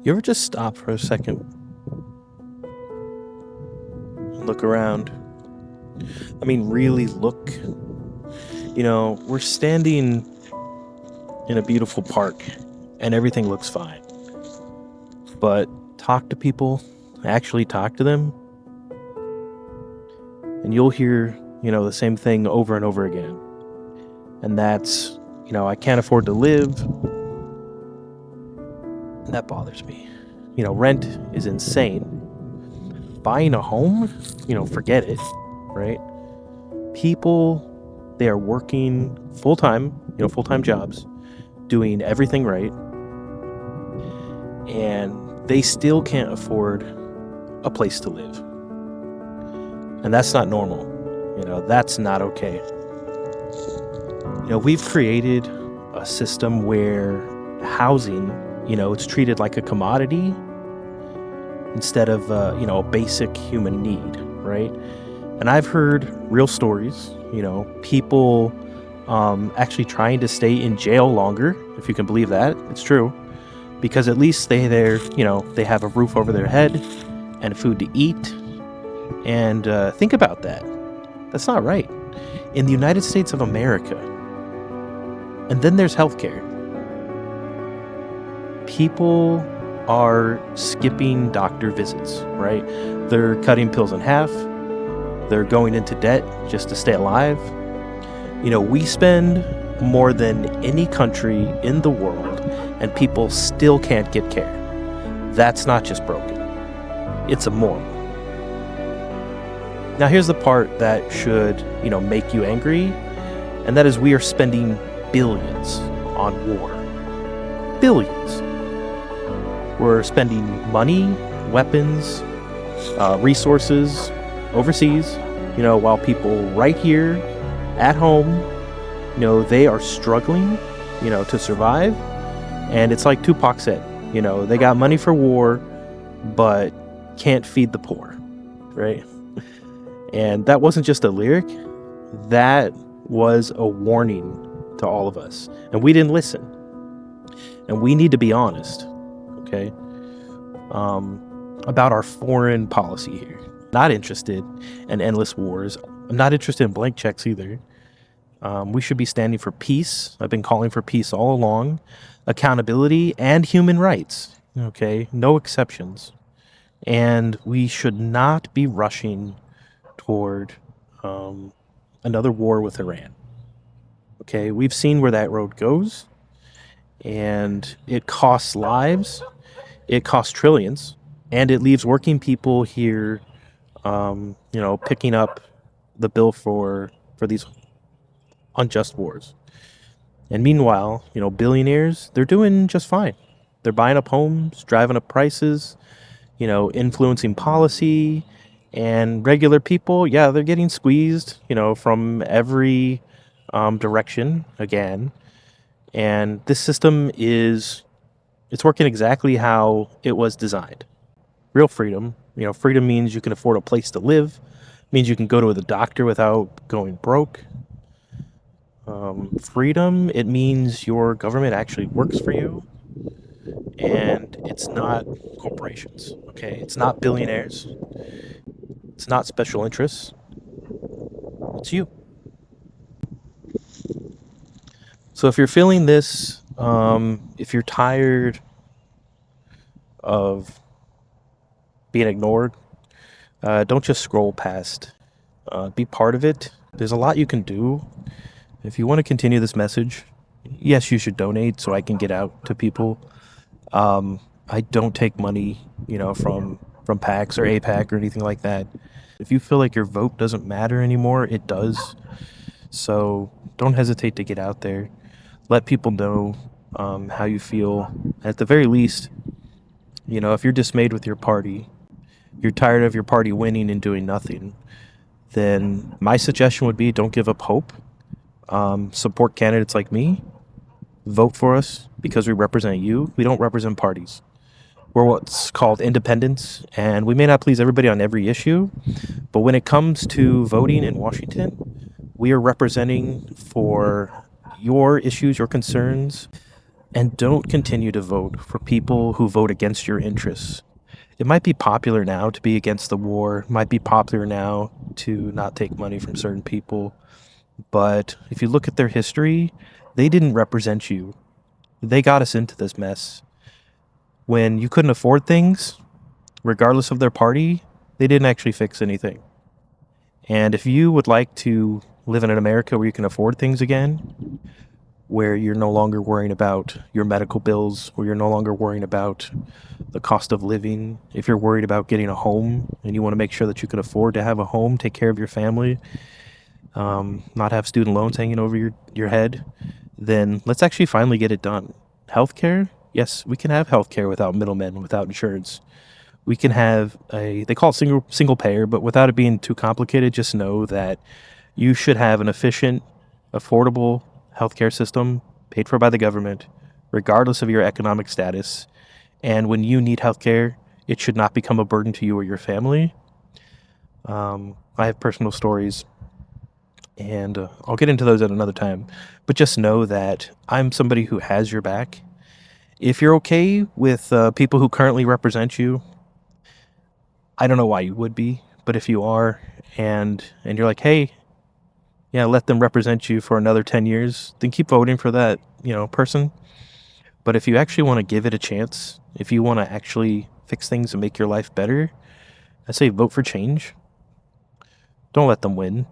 You ever just stop for a second and look around? I mean, really look. We're standing in a beautiful park and everything looks fine. But talk to people, actually talk to them, and you'll hear, the same thing over and over again. And that's, I can't afford to live. And that bothers me. Rent is insane. Buying a home, forget it, right? People, they are working full time, full-time jobs, doing everything right, and they still can't afford a place to live. And that's not normal. That's not okay. We've created a system where housing, it's treated like a commodity instead of, a basic human need, right? And I've heard real stories, people actually trying to stay in jail longer, if you can believe that. It's true. Because at least they have a roof over their head and food to eat. And think about that. That's not right. In the United States of America. And then there's healthcare. People are skipping doctor visits, right? They're cutting pills in half. They're going into debt just to stay alive. We spend more than any country in the world, and people still can't get care. That's not just broken. It's immoral. Now here's the part that should, make you angry, and that is we are spending billions on war. Billions. We're spending money, weapons, resources overseas, while people right here at home, they are struggling, to survive. And it's like Tupac said, they got money for war, but can't feed the poor, right? And that wasn't just a lyric, that was a warning to all of us. And we didn't listen. And we need to be honest, okay, about our foreign policy here. Not interested in endless wars. I'm not interested in blank checks either. We should be standing for peace. I've been calling for peace all along. Accountability and human rights, okay? No exceptions. And we should not be rushing toward another war with Iran. Okay, we've seen where that road goes, and it costs lives, it costs trillions, and it leaves working people here, picking up the bill for these unjust wars. And meanwhile, billionaires, they're doing just fine. They're buying up homes, driving up prices, influencing policy, and regular people, yeah, they're getting squeezed, from every direction again. And this system it's working exactly how it was designed. Real freedom, freedom means you can afford a place to live, means you can go to the doctor without going broke. Freedom, it means your government actually works for you, and it's not corporations, okay? It's not billionaires. It's not special interests. It's you. So if you're feeling this, if you're tired of being ignored, don't just scroll past. Be part of it. There's a lot you can do. If you want to continue this message, yes, you should donate so I can get out to people. I don't take money, from PACs or APAC or anything like that. If you feel like your vote doesn't matter anymore, it does. So don't hesitate to get out there. Let people know how you feel. At the very least, if you're dismayed with your party, you're tired of your party winning and doing nothing, then my suggestion would be don't give up hope. Support candidates like me. Vote for us because we represent you. We don't represent parties. We're what's called independents, and we may not please everybody on every issue, but when it comes to voting in Washington, we are representing for your issues, your concerns. And don't continue to vote for people who vote against your interests. It might be popular now to be against the war, might be popular now to not take money from certain people, but if you look at their history, they didn't represent you. They got us into this mess. When you couldn't afford things, regardless of their party, they didn't actually fix anything. And if you would like to live in an America where you can afford things again, where you're no longer worrying about your medical bills, where you're no longer worrying about the cost of living, if you're worried about getting a home and you want to make sure that you can afford to have a home, take care of your family, not have student loans hanging over your head, then let's actually finally get it done. Healthcare? Yes, we can have healthcare without middlemen, without insurance. We can have they call it single payer, but without it being too complicated, just know that you should have an efficient, affordable healthcare system paid for by the government, regardless of your economic status. And when you need healthcare, it should not become a burden to you or your family. I have personal stories, and I'll get into those at another time. But just know that I'm somebody who has your back. If you're okay with people who currently represent you, I don't know why you would be, but if you are, and you're like, hey, yeah, let them represent you for another 10 years, then keep voting for that, person. But if you actually want to give it a chance, if you want to actually fix things and make your life better, I say vote for change. Don't let them win.